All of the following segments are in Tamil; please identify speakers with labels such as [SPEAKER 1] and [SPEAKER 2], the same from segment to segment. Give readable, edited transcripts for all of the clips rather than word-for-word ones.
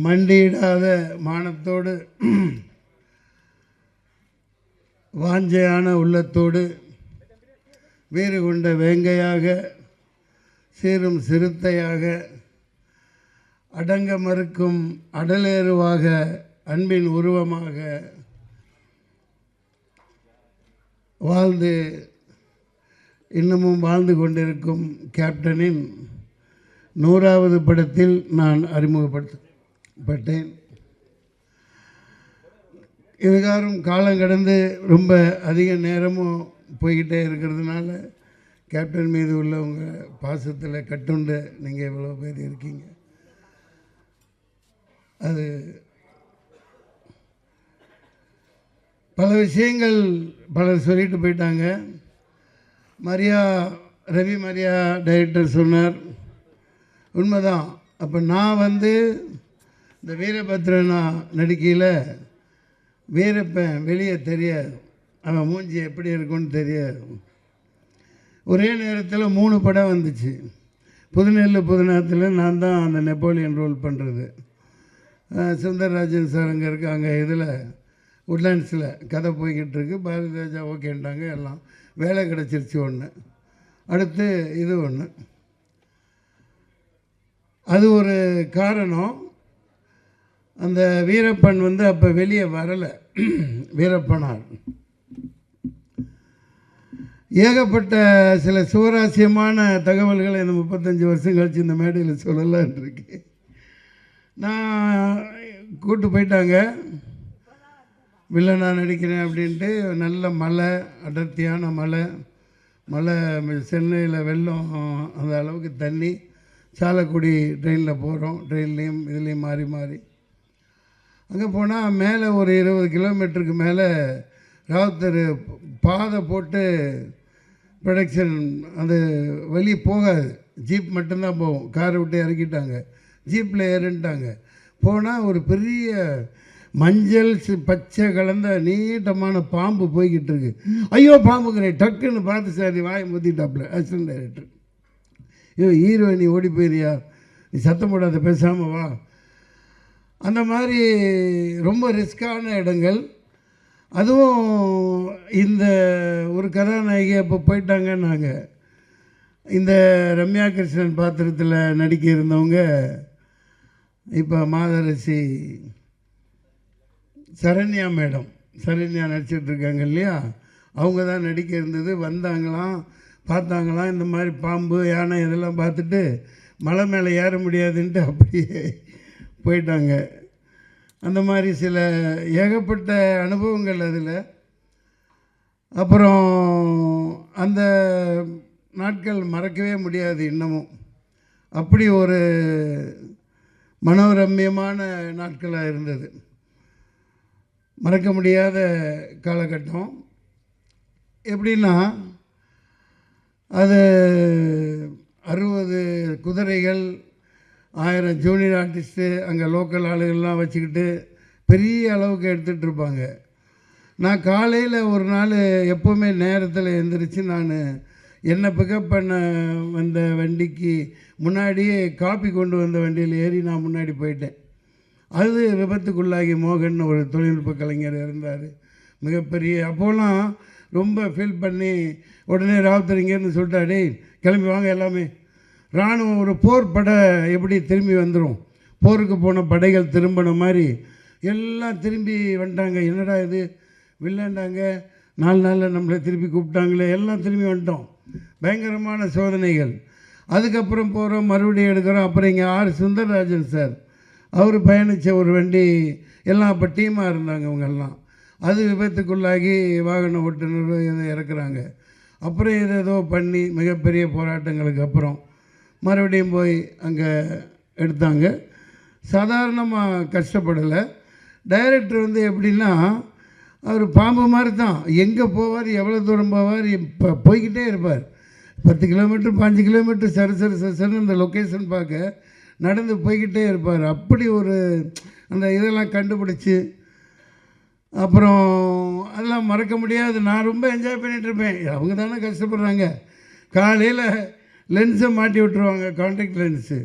[SPEAKER 1] மண்டியிடாத மானத்தோடு வாஞ்சையான உள்ளத்தோடு வீறு கொண்ட வேங்கையாக சீரும் சிறுத்தையாக அடங்க மறுக்கும் அடலேறுவாக அன்பின் உருவமாக வாழ்ந்து இன்னமும் வாழ்ந்து கொண்டிருக்கும் கேப்டனின் 100வது படத்தில் நான் அறிமுகப்படுத்தப்பட்டேன். இதுகாரும் காலம் கடந்து ரொம்ப அதிக நேரமும் போய்கிட்டே இருக்கிறதுனால கேப்டன் மீது உள்ள உங்கள் பாசத்தில் கட்டுண்டு நீங்கள் எவ்வளோ பேர் இருக்கீங்க. அது பல விஷயங்கள் பலர் சொல்லிட்டு போயிட்டாங்க. ரவி மரியா டைரக்டர் சொன்னார், உண்மைதான். அப்போ நான் இந்த வீரபத்ரனா நடிக்கையில் வீரப்பன் வெளியே தெரியாது, அவன் மூஞ்சி எப்படி இருக்குன்னு தெரியாது. ஒரே நேரத்தில் 3 படம் வந்துச்சு. புதுநெல்லு புதுநாத்தில் நான் தான் அந்த நெப்போலியன் ரோல் பண்ணுறது. சுந்தரராஜன் சார் அங்கே இருக்காங்க, இதில் உட்லாண்ட்ஸில் கதை போய்கிட்டு இருக்கு. பாரதி ராஜா ஓகேன்ட்டாங்க, எல்லாம் வேலை கிடச்சிருச்சு. ஒன்று அடுத்து இது ஒன்று. அது ஒரு காரணம். அந்த வீரப்பன் அப்போ வெளியே வரலை. வீரப்பனார் ஏகப்பட்ட சில சுவாரஸ்யமான தகவல்களை இந்த 35 வருஷம் கழிச்சு இந்த மேடையில் சொல்லலான் இருக்கு. நான் கூப்பிட்டு போயிட்டாங்க, வில்லனா நடிக்கிறேன் அப்படின்ட்டு. நல்ல மழை, அடர்த்தியான மழை, சென்னையில் வெள்ளம், அந்த அளவுக்கு தண்ணி. சாலக்குடி ட்ரெயினில் போகிறோம், ட்ரெயின்லேயும் இதுலேயும் மாறி மாறி அங்கே போனால் மேலே ஒரு 20 கிலோமீட்டருக்கு மேலே ராவுத்தர் பாதை போட்டு ப்ரொடக்ஷன் அது வெளியே போகாது, ஜீப் மட்டும்தான் போகும். காரை விட்டு இறக்கிட்டாங்க, ஜீப்பில் ஏறிட்டாங்க. போனால் ஒரு பெரிய மஞ்சள் பச்சை கலந்த நீட்டமான பாம்பு போய்கிட்டு இருக்கு. ஐயோ பாம்புங்கிறேன், டக்குன்னு பார்த்து சார் வாயை முத்திட்டாப்புல அசிஸ்டன்ட் டைரக்டர். ஐயோ ஹீரோயினி ஓடி போயிரியா, நீ சத்தம் போடாத பேசாமல் வா. அந்த மாதிரி ரொம்ப ரிஸ்கான இடங்கள். அதுவும் இந்த ஒரு கதாநாயகி அப்போ போயிட்டாங்கன்னாங்க. இந்த ரம்யா கிருஷ்ணன் பாத்திரத்தில் நடிக்க இருந்தவங்க இப்போ மாதரசி சரண்யா மேடம், சரண்யா நடிச்சிட்ருக்காங்க இல்லையா, அவங்க தான் நடிக்க இருந்தது. வந்தாங்களாம், பார்த்தாங்களாம் இந்த மாதிரி பாம்பு யானை இதெல்லாம் பார்த்துட்டு மலை மேலே ஏற முடியாதுன்ட்டு அப்படியே போயிட்டாங்க. அந்த மாதிரி சில ஏகப்பட்ட அனுபவங்கள் அதில். அப்புறம் அந்த நாட்கள் மறக்கவே முடியாது இன்னமும். அப்படி ஒரு மனோரம்யமான நாட்களாக இருந்தது, மறக்க முடியாத காலகட்டம். எப்படின்னா அது 60 குதிரைகள், 1000 ஜூனியர் ஆர்டிஸ்ட்டு, அங்கே லோக்கல் ஆளுகள்லாம் வச்சுக்கிட்டு பெரிய அளவுக்கு எடுத்துகிட்ருப்பாங்க. நான் காலையில் ஒரு நாள் எப்போவுமே நேரத்தில் எழுந்திரிச்சு நான் என்னை பிக்கப் பண்ண வந்த வண்டிக்கு முன்னாடியே காப்பி கொண்டு வந்த வண்டியில் ஏறி நான் முன்னாடி போயிட்டேன். அது விபத்துக்குள்ளாகி மோகன் ஒரு தொழில்நுட்ப கலைஞர் இருந்தார், மிகப்பெரிய. அப்போலாம் ரொம்ப ஃபீல் பண்ணி உடனே ராவுத்தர் இங்கேருந்து சொல்லிட்டாடே கிளம்பி வாங்க எல்லாமே. இராணுவம் ஒரு போர் படை எப்படி திரும்பி வந்துடும், போருக்கு போன படைகள் திரும்பின மாதிரி எல்லாம் திரும்பி வந்துட்டாங்க. என்னடா இது வில்லண்டாங்க, 4 நாளில் நம்மளை திருப்பி கூப்பிட்டாங்களே, எல்லாம் திரும்பி வந்துட்டோம். பயங்கரமான சோதனைகள். அதுக்கப்புறம் போகிறோம், மறுபடியும் எடுக்கிறோம். அப்புறம் இங்கே சுந்தரராஜன் சார் அவர் பயணித்த ஒரு வண்டி எல்லாம் அப்போ டீமாக இருந்தாங்க இவங்கெல்லாம். அது விபத்துக்குள்ளாகி வாகன ஓட்டுநர் இதை இறக்குறாங்க. அப்புறம் ஏதோ பண்ணி மிகப்பெரிய போராட்டங்களுக்கு அப்புறம் மறுபடியும் போய் அங்கே எடுத்தாங்க. சாதாரணமாக கஷ்டப்படலை. டைரக்டர் எப்படின்னா அவர் பாம்பு மாதிரி தான், எங்கே போவார், எவ்வளோ தூரம் போவார், இப்போ போய்கிட்டே இருப்பார். 10 கிலோமீட்டர் 5 கிலோமீட்டர் சரி அந்த லொக்கேஷன் பார்க்க நடந்து போய்கிட்டே இருப்பார். அப்படி ஒரு அந்த இதெல்லாம் கண்டுபிடிச்சி அப்புறம் அதெல்லாம் மறக்க முடியாது. நான் ரொம்ப என்ஜாய் பண்ணிகிட்ருப்பேன். அவங்க தானே கஷ்டப்படுறாங்க. காலையில் லென்ஸை மாட்டி விட்டுருவாங்க, கான்டாக்ட் லென்ஸு.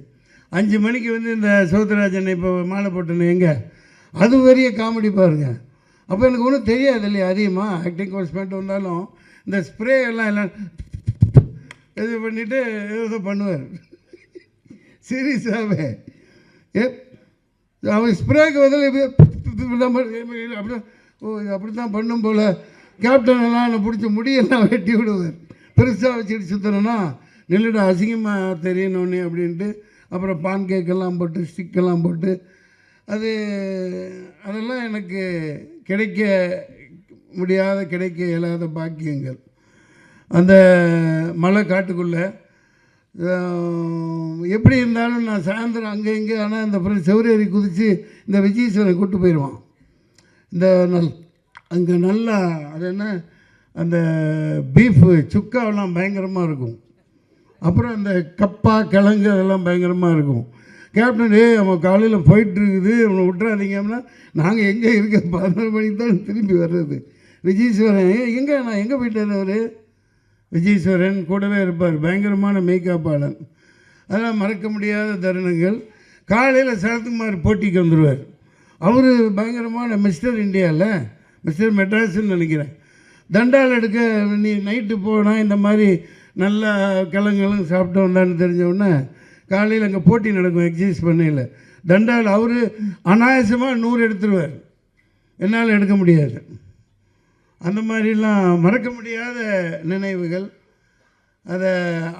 [SPEAKER 1] 5 மணிக்கு வந்து இந்த சௌத்ராஜன் இப்போ மாலை போட்டேன்னு எங்கே, அது பெரிய காமெடி பாருங்க. அப்போ எனக்கு ஒன்றும் தெரியாது இல்லையா, அதிகமாக ஆக்டிங் கோர்ஸ் பண்ணிட்டு வந்தாலும் இந்த ஸ்ப்ரே எல்லாம் இது பண்ணிவிட்டு ஏதோ பண்ணுவார். சீரியஸாகவே அவன் ஸ்ப்ரேக்கு பதில் அப்படி ஓ இது அப்படி தான் பண்ணும் போல். கேப்டன் எல்லாம் என்னை பிடிச்சி முடியெல்லாம் வெட்டி விடுவார். பெருசாக வச்சுட்டு சுற்றணுன்னா நில்லுட அசிங்கமாக தெரியணுன்னு அப்படின்ட்டு அப்புறம் பான் கேக்கெல்லாம் போட்டு ஸ்டிக்கெல்லாம் போட்டு அதெல்லாம் எனக்கு கிடைக்க முடியாத, கிடைக்க இயலாத பாக்கியங்கள். அந்த மலை காட்டுக்குள்ளே எப்படி இருந்தாலும் நான் சாயந்தரம் அங்கே இங்கே, ஆனால் இந்த அப்புறம் செவ்வரேறி குதித்து இந்த விஜயீஸ்வரனை கூப்பிட்டு போயிடுவான். இந்த அங்கே நல்லா அது என்ன அந்த பீஃபு சுக்காவெல்லாம் பயங்கரமாக இருக்கும். அப்புறம் அந்த கப்பா கிழங்கு அதெல்லாம் பயங்கரமாக இருக்கும். கேப்டன் அவன் காலையில் போயிட்டுருக்குது அவனை விட்டுறாதீங்கன்னா, நாங்கள் எங்கே இருக்க 11 மணிக்கு தான் திரும்பி வர்றது. விஜயீஸ்வரன் எங்கே, நான் எங்கே போயிட்டார் அவர்? விஜயீஸ்வரன் கூடவே இருப்பார், பயங்கரமான மேக்கப்பாளன். அதெல்லாம் மறக்க முடியாத தருணங்கள். காலையில் சரத்குமார் போட்டிக்கு வந்துடுவார். அவர் பயங்கரமான மிஸ்டர் இந்தியாவில், மிஸ்டர் மெட்ராஸ்ன்னு நினைக்கிறேன். தண்டால் எடுக்க நீ நைட்டு போனால் இந்த மாதிரி நல்லா கிழங்குகளும் சாப்பிட்டு வந்தான்னு தெரிஞ்சவுடனே காலையில் அங்கே போட்டி நடக்கும் எக்ஸசைஸ் பண்ணையில். தண்டால் அவர் அனாயாசமாக 100 எடுத்துருவார், என்னால் எடுக்க முடியாது. அந்த மாதிரிலாம் மறக்க முடியாத நினைவுகள்.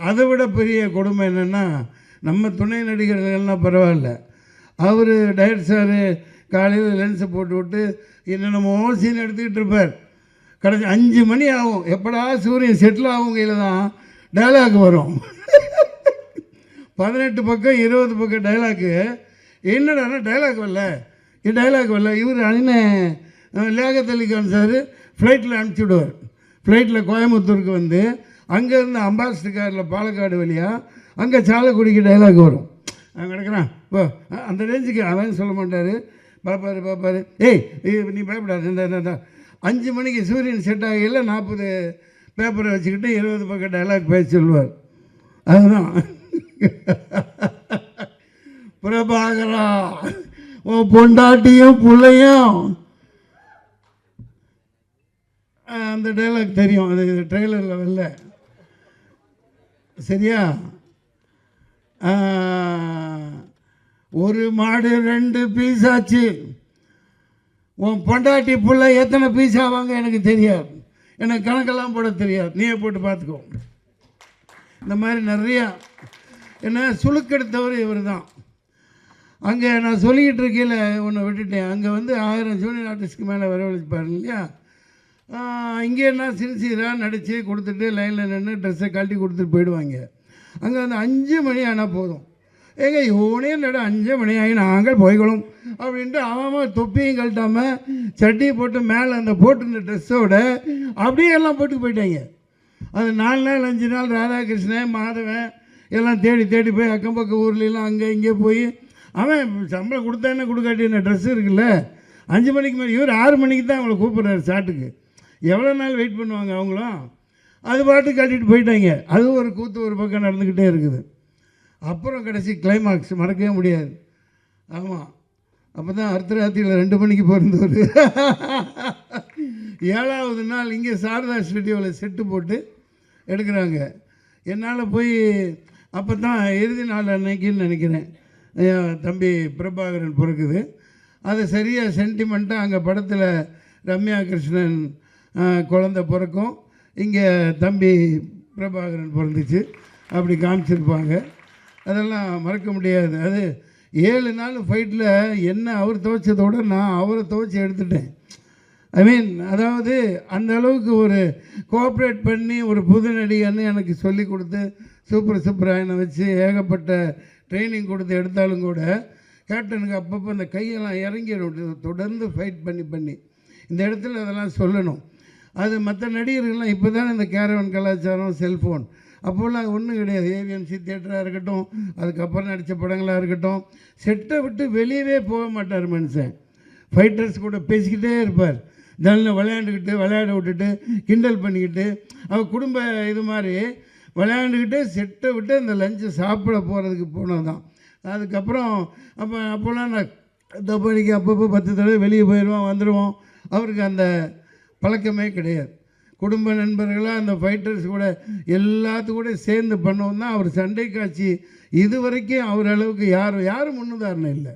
[SPEAKER 1] அதை விட பெரிய கொடுமை என்னென்னா, நம்ம துணை நடிகர்கள்லாம் பரவாயில்ல, அவர் டைரக்டர் சார் காலையில் லென்ஸை போட்டு விட்டு என்னென்னமோ சீன் எடுத்துக்கிட்டு இருப்பார். கடைசி 5 மணி ஆகும், எப்படா சூரியன் செட்டில் ஆகும் கையில் தான் டைலாக் வரும். 18 பக்கம் 20 பக்கம் டைலாக்கு. என்னடானா டைலாக் வரல. இவர் அண்ணன் லியாகத் அலி கான் சார் ஃப்ளைட்டில் அனுப்பிச்சி விடுவார். ஃப்ளைட்டில் கோயம்புத்தூருக்கு வந்து அங்கேருந்து அம்பாசிடர் காரில் பாலக்காடு வழியாக அங்கே சாலக்குடிக்கு டைலாக் வரும். அவன் கிடக்கிறான் இப்போ அந்த ரேஞ்சுக்கு அவன் சொல்ல மாட்டார். பார்ப்பார் ஏய் நீ பயப்படாது, இந்த 5 மணிக்கு சூரியன் செட் ஆகையில் 40 பேப்பரை வச்சுக்கிட்டு 20 பக்கம் டைலாக் பேச சொல்லுவார். அதுதான் பிரபாகரா உன் பொண்டாட்டியும் பிள்ளையும். அந்த டைலாக் தெரியும், அது ட்ரெய்லரில் வரல சரியா. ஒரு மாடு 2 பீஸ் ஆச்சு, உன் பொண்டாட்டி பிள்ளை எத்தனை பீஸ் ஆவாங்க எனக்கு தெரியாது, எனக்கு கணக்கெல்லாம் போட தெரியாது, நீயே போட்டு பார்த்துக்கோ. இந்த மாதிரி நிறையா என்ன சுழுக்கெடுத்தவர் இவர் தான். அங்கே நான் சொல்லிக்கிட்டு இருக்கையில் ஒன்று விட்டுட்டேன். அங்கே வந்து 1000 ஜூனியர் ஆர்டிஸ்ட்க்கு மேலே வரவழைப்பார் இல்லையா. இங்கே என்ன சின்சியராக நடித்து கொடுத்துட்டு லைனில் நின்று ட்ரெஸ்ஸை கழட்டி கொடுத்துட்டு போயிடுவாங்க. அங்கே வந்து 5 மணி ஆனால் போதும், ஏங்க யூனியன் நட 5 மணி ஆகி நாங்கள் போய்க்கணும் அப்படின்ட்டு அவன் தொப்பியும் கழட்டாமல் சட்டியை போட்டு மேலே அந்த போட்டிருந்த ட்ரெஸ்ஸோட அப்படியே எல்லாம் போட்டு போயிட்டாங்க. அது 4 நாள் 5 நாள் ராதாகிருஷ்ணன் மாதவன் எல்லாம் தேடி போய் அக்கம் பக்கம் ஊர்லாம் அங்கே இங்கே போய் அவன் சம்பளம் கொடுத்தானே கொடுக்காட்டி என்ன ட்ரெஸ்ஸு இருக்குல்ல. 5 மணிக்கு மேலே இவர் 6 மணிக்கு தான் அவங்கள கூப்பிட்றாரு ஷாட்டுக்கு. எவ்வளோ நாள் வெயிட் பண்ணுவாங்க அவங்களும். அது பாட்டு கட்டிட்டு போயிட்டாங்க. அது ஒரு கூத்து ஒரு பக்கம் நடந்துக்கிட்டே இருக்குது. அப்புறம் கடைசி கிளைமாக்ஸ் மறக்கவே முடியாது. ஆமாம், அப்போ தான் அர்த்தராத்திரியில் 2 மணிக்கு பிறந்தவர். 7வது நாள் இங்கே சாரதா ஸ்டுடியோவில் செட்டு போட்டு எடுக்கிறாங்க. என்னால் போய் அப்போ தான் இறுதி நாள் அன்னைக்குன்னு நினைக்கிறேன் தம்பி பிரபாகரன் பிறக்குது. அதை சரியாக சென்டிமெண்ட்டாக அங்கே படத்தில் ரம்யா கிருஷ்ணன் குழந்தை பிறக்கும், இங்கே தம்பி பிரபாகரன் பிறந்துச்சு, அப்படி காமிச்சிருப்பாங்க. அதெல்லாம் மறக்க முடியாது. அது 7 நாள் ஃபைட்டில் என்ன அவர் துவைச்சதோடு நான் அவரை துவைச்சி எடுத்துட்டேன். அதாவது அந்த அளவுக்கு ஒரு கோஆப்ரேட் பண்ணி ஒரு புது நடிகன்னு எனக்கு சொல்லி கொடுத்து சூப்பர் சுப்பராயனை வச்சு ஏகப்பட்ட ட்ரைனிங் கொடுத்து எடுத்தாலும் கூட கேப்டனுக்கு அப்பப்போ அந்த கையெல்லாம் இறங்கிடும். தொடர்ந்து ஃபைட் பண்ணி இந்த இடத்துல அதெல்லாம் சொல்லணும். அது மற்ற நடிகர்கள்லாம் இப்போ தானே இந்த கேரவன் கலாச்சாரம் செல்ஃபோன், அப்போல்லாம் ஒன்றும் கிடையாது. ஏவிஎம்சி தியேட்டராக இருக்கட்டும், அதுக்கப்புறம் நடித்த படங்களாக இருக்கட்டும், செட்டை விட்டு வெளியவே போக மாட்டார் மனுஷன். ஃபைட்டர்ஸ் கூட பேசிக்கிட்டே இருப்பார். ஜல்லில் விளையாட விட்டுட்டு கிண்டல் பண்ணிக்கிட்டு அவர் குடும்ப இது மாதிரி விளையாண்டுக்கிட்டு செட்டை விட்டு அந்த லஞ்சை சாப்பிட போகிறதுக்கு போனது தான். அதுக்கப்புறம் அப்போல்லாம் நான் தப்படிக்கு அப்பப்போ 10 தடவை வெளியே போயிடுவோம் வந்துடுவோம். அவருக்கு அந்த பழக்கமே கிடையாது. குடும்ப நண்பர்களாக அந்த ஃபைட்டர்ஸ் கூட எல்லாத்து கூட சேர்ந்து பண்ணவும் தான் அவர் சண்டை காட்சி இது வரைக்கும் அவர் அளவுக்கு யாரும் முன்னுதாரணம் இல்லை.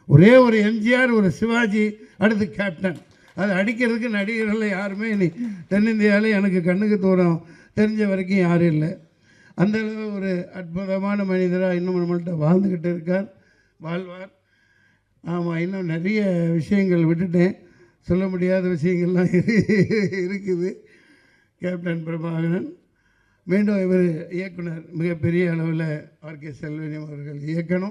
[SPEAKER 1] ஒரே ஒரு எம்ஜிஆர், ஒரு சிவாஜி, அடுத்து கேப்டன். அது அடிக்கிறதுக்கு நடிகர்கள் யாருமே இனி தென்னிந்தியாவில் எனக்கு கண்ணுக்கு தூரம் தெரிஞ்ச வரைக்கும் யாரும் இல்லை. அந்தளவு ஒரு அற்புதமான மனிதராக இன்னும் நம்மள்கிட்ட வாழ்ந்துக்கிட்டு இருக்கார், வாழ்வார். ஆமாம், இன்னும் நிறைய விஷயங்கள் விட்டுட்டேன், சொல்ல முடியாத விஷயங்கள்லாம் இருக்குது. கேப்டன் பிரபாகரன் மீண்டும் இவர் இயக்குனர் மிகப்பெரிய அளவில் ஆர்கே செல்வராஜ் அவர்கள் இயக்கணும்.